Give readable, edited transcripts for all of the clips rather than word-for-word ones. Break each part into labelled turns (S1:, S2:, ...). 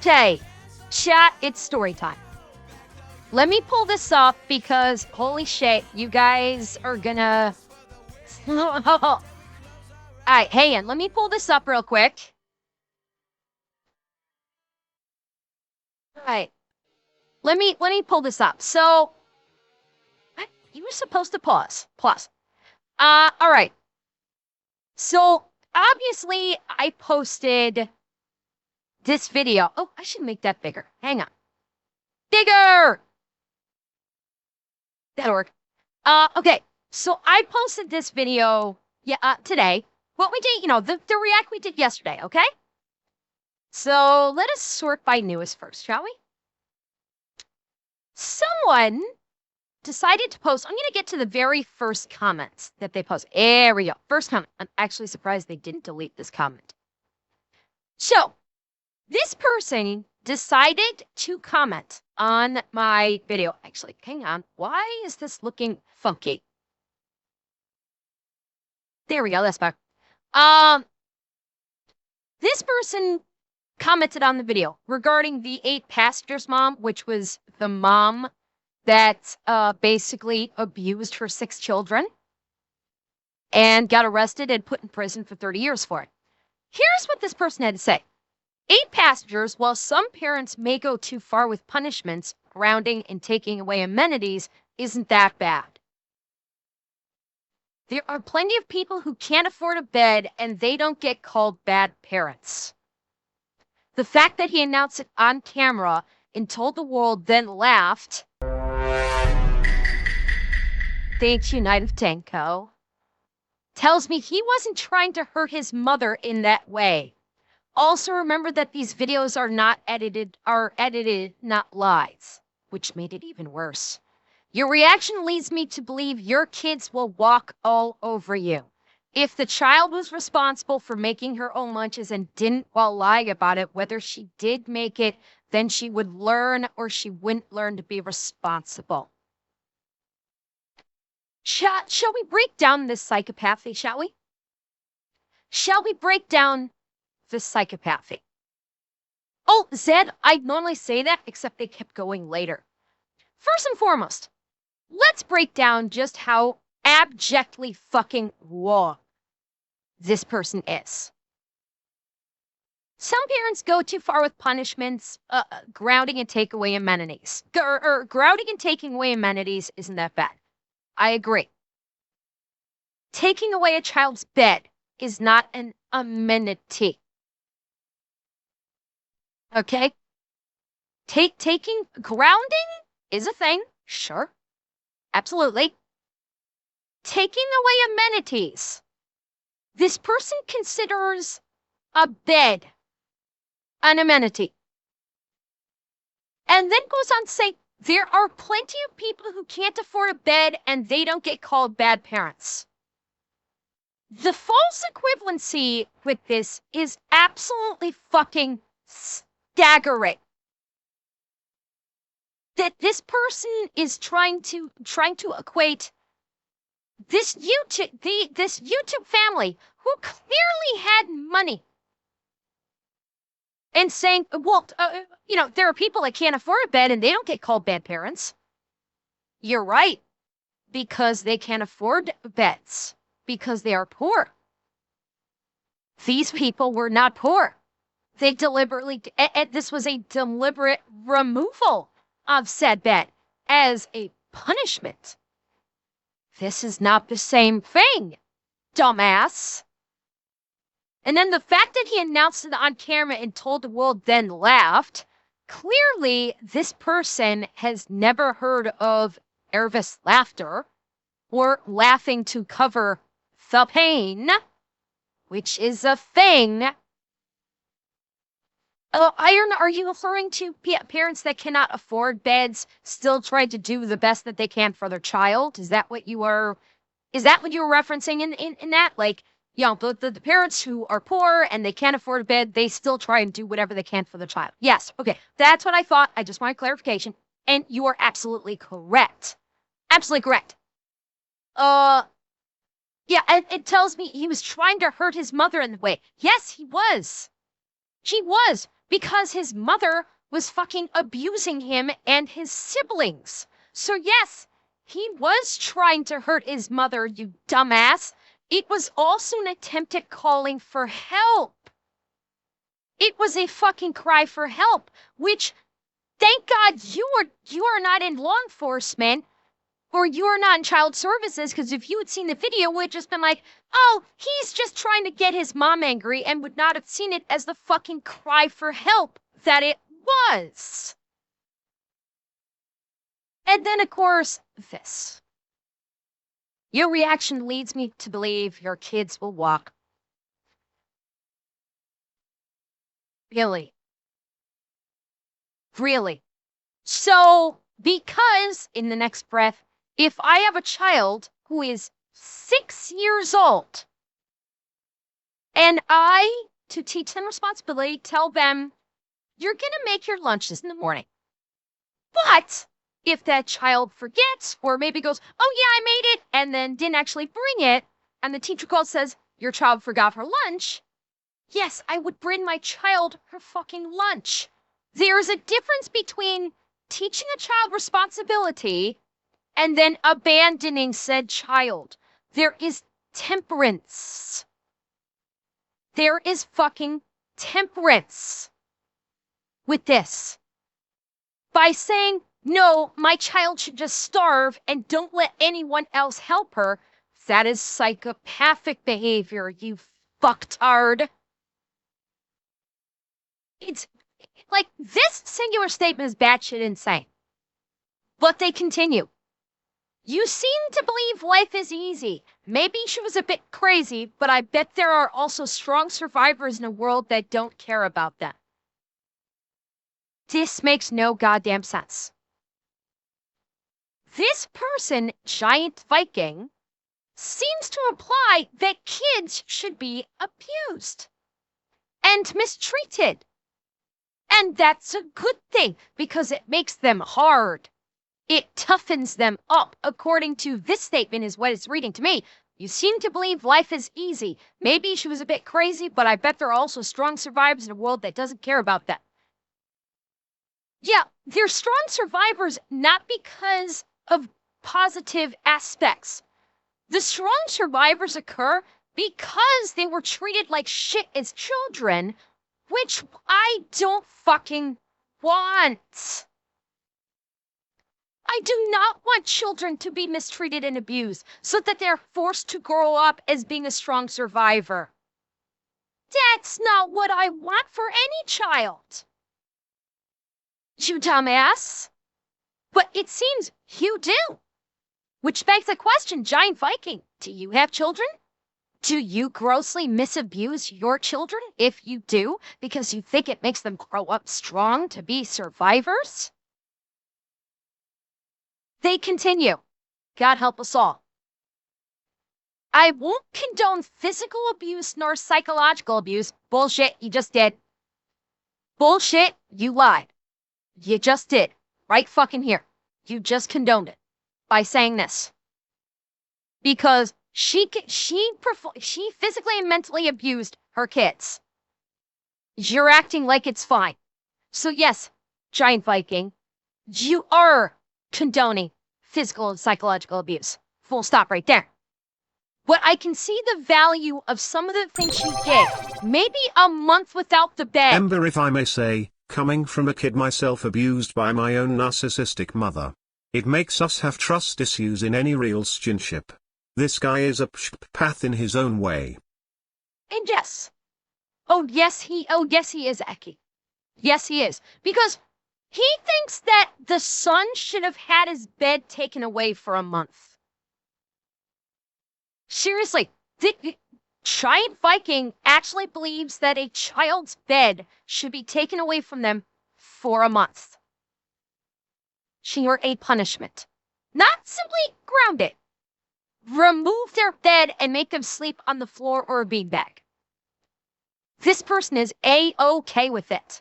S1: Okay, chat, it's story time. Let me pull this up because, holy shit, you guys are gonna... Alright, hang on, let me pull this up real quick. Alright, let me pull this up. So, what? You were supposed to pause. Alright. So, obviously, I posted this video. Oh, I should make that bigger. Hang on. Bigger! That'll work. Okay. So I posted this video, today. What we did, the react we did yesterday, okay? So let us sort by newest first, shall we? Someone decided to post, I'm going to get to the very first comments that they posted. There we go. First comment. I'm actually surprised they didn't delete this comment. So, this person decided to comment on my video. Actually, hang on. Why is this looking funky? There we go. That's better. This person commented on the video regarding the 8 passengers mom, which was the mom that basically abused her 6 children and got arrested and put in prison for 30 years for it. Here's what this person had to say. 8 passengers, while some parents may go too far with punishments, grounding, and taking away amenities, isn't that bad. There are plenty of people who can't afford a bed and they don't get called bad parents. The fact that he announced it on camera and told the world, then laughed. Thanks, United Tanko. Tells me he wasn't trying to hurt his mother in that way. Also remember that these videos are edited, not lies, which made it even worse. Your reaction leads me to believe your kids will walk all over you. If the child was responsible for making her own lunches and didn't while lying about it, whether she did make it, then she would learn or she wouldn't learn to be responsible. Shall we break down this psychopathy, shall we? Shall we break down this psychopathy? Oh, Zed, I normally say that, except they kept going later. First and foremost, let's break down just how abjectly fucking wrong this person is. Some parents go too far with punishments, grounding and take away amenities. Grounding and taking away amenities isn't that bad. I agree. Taking away a child's bed is not an amenity. Okay? Taking grounding is a thing, sure. Absolutely. Taking away amenities. This person considers a bed an amenity. And then goes on to say, there are plenty of people who can't afford a bed and they don't get called bad parents. The false equivalency with this is absolutely fucking staggering. That this person is trying to equate this YouTube family who clearly had money and saying, well, there are people that can't afford a bed and they don't get called bad parents. You're right, because they can't afford beds, because they are poor. These people were not poor. They deliberately, this was a deliberate removal of said bed as a punishment. This is not the same thing, dumbass. And then the fact that he announced it on camera and told the world, then laughed, clearly this person has never heard of nervous laughter or laughing to cover the pain, which is a thing. Iron, are you referring to parents that cannot afford beds still try to do the best that they can for their child? Is that what you were referencing in that? Like, the parents who are poor and they can't afford a bed, they still try and do whatever they can for the child. Yes, okay, that's what I thought. I just wanted clarification. And you are absolutely correct. Absolutely correct. Yeah, and it tells me he was trying to hurt his mother in the way. Yes, he was. She was. because his mother was fucking abusing him and his siblings. So yes, he was trying to hurt his mother, you dumbass. It was also an attempt at calling for help. It was a fucking cry for help, which thank God you are not in law enforcement or you are not in child services, because if you had seen the video, would have just been like, oh, he's just trying to get his mom angry, and would not have seen it as the fucking cry for help that it was. And then, of course, this. Your reaction leads me to believe your kids will walk. Really? Really? So, because in the next breath, if I have a child who is 6 years old, and I, to teach them responsibility, tell them, you're going to make your lunches in the morning. But if that child forgets or maybe goes, oh yeah, I made it, and then didn't actually bring it, and the teacher calls says, your child forgot her lunch, yes, I would bring my child her fucking lunch. There's a difference between teaching a child responsibility and then abandoning said child. There is temperance. There is fucking temperance with this. By saying, no, my child should just starve and don't let anyone else help her, that is psychopathic behavior, you fucktard. It's like, this singular statement is batshit insane. But they continue. You seem to believe life is easy. Maybe she was a bit crazy, but I bet there are also strong survivors in a world that don't care about them. This makes no goddamn sense. This person, Giant Viking, seems to imply that kids should be abused and mistreated. And that's a good thing because it makes them hard. It toughens them up, according to this statement is what it's reading to me. You seem to believe life is easy. Maybe she was a bit crazy, but I bet there are also strong survivors in a world that doesn't care about that. Yeah, they're strong survivors not because of positive aspects. The strong survivors occur because they were treated like shit as children, which I don't fucking want. I do not want children to be mistreated and abused so that they're forced to grow up as being a strong survivor. That's not what I want for any child. You dumbass. But it seems you do. Which begs the question, Giant Viking, do you have children? Do you grossly misabuse your children if you do because you think it makes them grow up strong to be survivors? They continue. God help us all. I won't condone physical abuse nor psychological abuse. Bullshit, you just did. Bullshit, you lied. You just did. Right fucking here. You just condoned it by saying this. Because she physically and mentally abused her kids. You're acting like it's fine. So yes, Giant Viking, you are condoning physical and psychological abuse. Full stop right there. But I can see the value of some of the things she did. Maybe a month without the bed.
S2: Ember, if I may say, coming from a kid myself abused by my own narcissistic mother, it makes us have trust issues in any relationship. This guy is a psychopath in his own way.
S1: And yes. Oh yes he is, Eki. Yes he is. Because he thinks that the son should have had his bed taken away for a month. Seriously, the Giant Viking actually believes that a child's bed should be taken away from them for a month. Or a punishment. Not simply ground it. Remove their bed and make them sleep on the floor or a beanbag. This person is A-okay with it.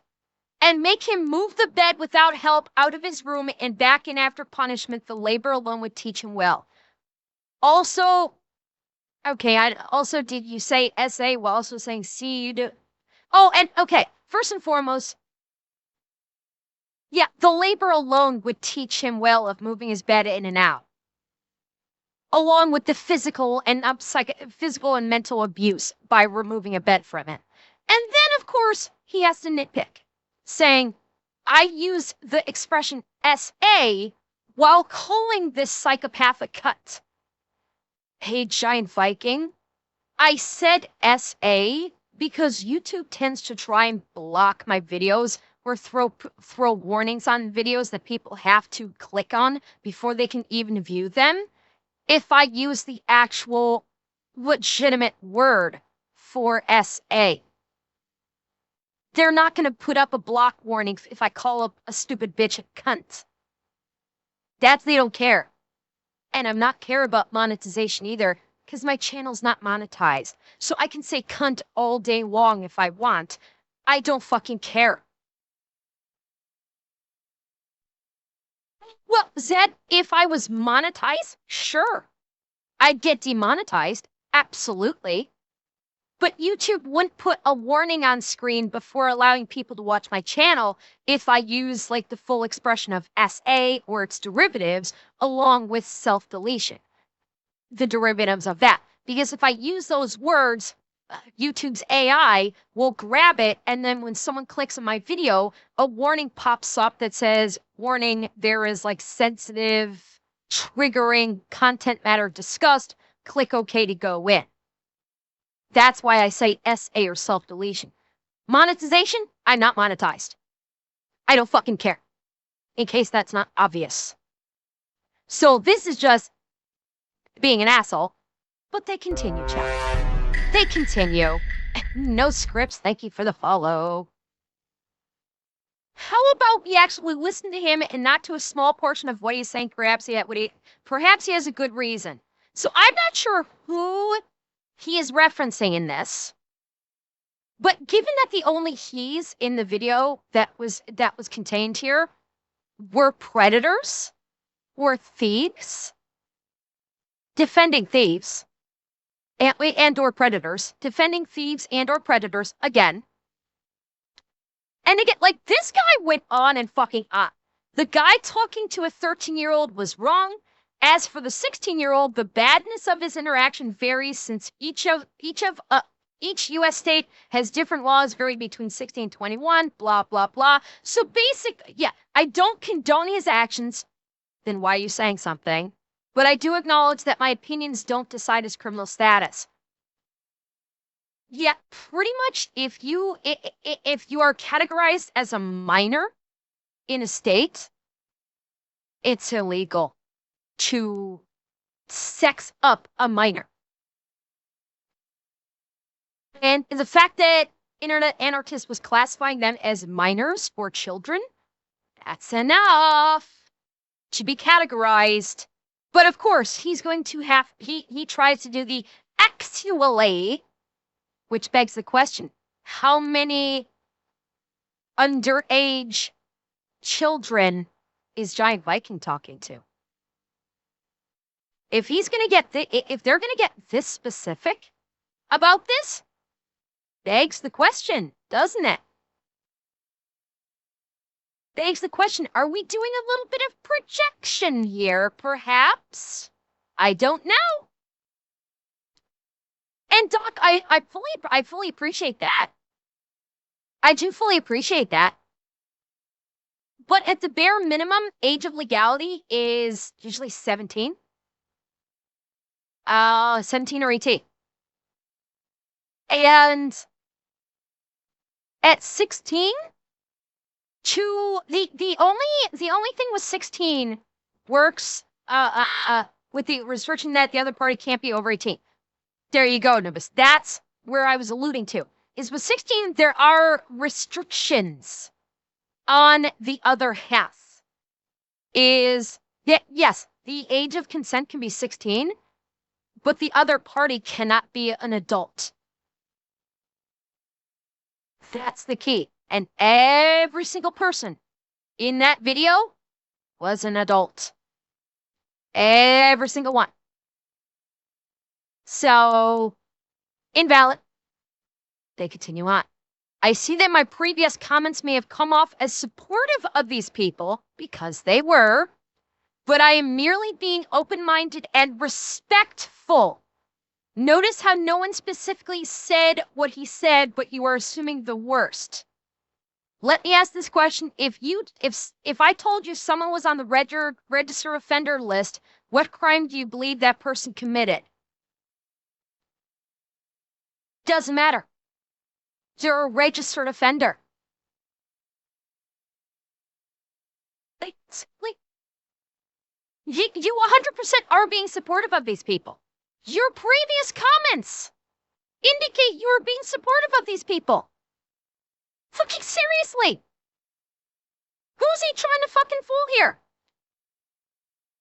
S1: And make him move the bed without help out of his room and back in after punishment. The labor alone would teach him well. Also, okay, did you say SA while also saying seed? Oh, and okay, first and foremost, yeah, the labor alone would teach him well of moving his bed in and out, along with the physical and mental abuse by removing a bed from it. And then, of course, he has to nitpick, saying, I use the expression SA while calling this psychopath a cunt. Hey, Giant Viking, I said SA because YouTube tends to try and block my videos or throw warnings on videos that people have to click on before they can even view them if I use the actual legitimate word for SA. They're not going to put up a block warning if I call a stupid bitch a cunt. They don't care. And I'm not care about monetization either, because my channel's not monetized. So I can say cunt all day long if I want. I don't fucking care. Well, Zed, if I was monetized, sure. I'd get demonetized, absolutely. But YouTube wouldn't put a warning on screen before allowing people to watch my channel if I use like the full expression of SA or its derivatives along with self-deletion. The derivatives of that. Because if I use those words, YouTube's AI will grab it, and then when someone clicks on my video, a warning pops up that says, warning, there is like sensitive, triggering content matter discussed. Click OK to go in. That's why I say SA or self-deletion. Monetization, I'm not monetized. I don't fucking care. In case that's not obvious. So this is just being an asshole. But they continue, chat. They continue. No scripts, thank you for the follow. How about we actually listen to him and not to a small portion of what he's saying? Perhaps he has a good reason. So I'm not sure who he is referencing in this. But given that the only he's in the video that was contained here were predators or thieves, defending thieves, and or predators, defending thieves and or predators again. And again, like this guy went on and fucking on. The guy talking to a 13-year-old was wrong. As for the 16-year-old, the badness of his interaction varies since each U.S. state has different laws varying between 16 and 21, blah, blah, blah. So basically, yeah, I don't condone his actions. Then why are you saying something? But I do acknowledge that my opinions don't decide his criminal status. Yeah, pretty much if you are categorized as a minor in a state, it's illegal to sex up a minor. And the fact that Internet Anarchist was classifying them as minors or children, that's enough to be categorized. But of course, he's going to have, he tries to do the actually, which begs the question, how many underage children is Giant Viking talking to? If he's going to get, if they're going to get this specific about this, begs the question, doesn't it? Begs the question, are we doing a little bit of projection here, perhaps? I don't know. And Doc, I fully appreciate that. I do fully appreciate that. But at the bare minimum, age of legality is usually 17. 17 or 18. And at 16, the only thing with 16 works with the restriction that the other party can't be over 18. There you go, Nubis. That's where I was alluding to. Is with 16 there are restrictions on the other half. Yes, the age of consent can be 16, but the other party cannot be an adult. That's the key. And every single person in that video was an adult. Every single one. So, invalid. They continue on. I see that my previous comments may have come off as supportive of these people, because they were, but I am merely being open-minded and respectful. Notice how no one specifically said what he said, but you are assuming the worst. Let me ask this question. If I told you someone was on the register offender list, what crime do you believe that person committed? Doesn't matter. You're a registered offender. You 100% are being supportive of these people. Your previous comments indicate you are being supportive of these people. Fucking seriously. Who's he trying to fucking fool here?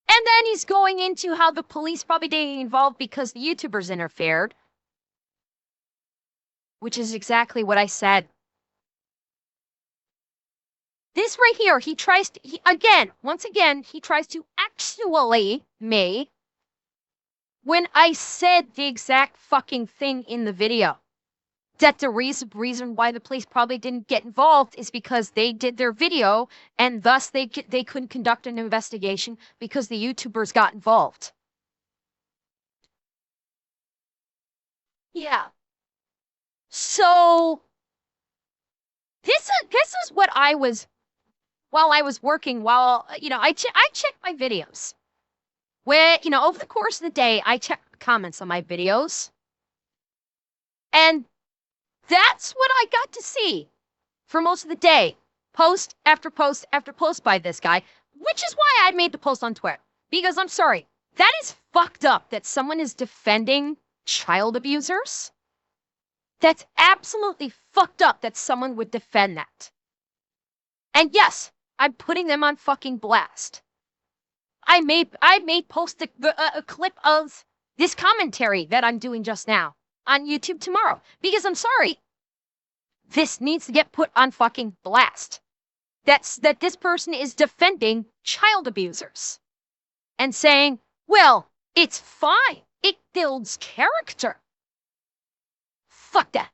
S1: And then he's going into how the police probably didn't get involved because the YouTubers interfered. Which is exactly what I said. This right here, he tries to, once again, he tries to actually me when I said the exact fucking thing in the video. That the reason why the police probably didn't get involved is because they did their video and thus they couldn't conduct an investigation because the YouTubers got involved. Yeah. So this is what I was while I was working. I checked my videos. Where over the course of the day, I check comments on my videos, and that's what I got to see for most of the day. Post after post after post by this guy, which is why I made the post on Twitter. Because I'm sorry, that is fucked up that someone is defending child abusers. That's absolutely fucked up that someone would defend that. And yes, I'm putting them on fucking blast. I may post a clip of this commentary that I'm doing just now on YouTube tomorrow. Because I'm sorry, this needs to get put on fucking blast. That this person is defending child abusers. And saying, well, it's fine. It builds character. Fuck that.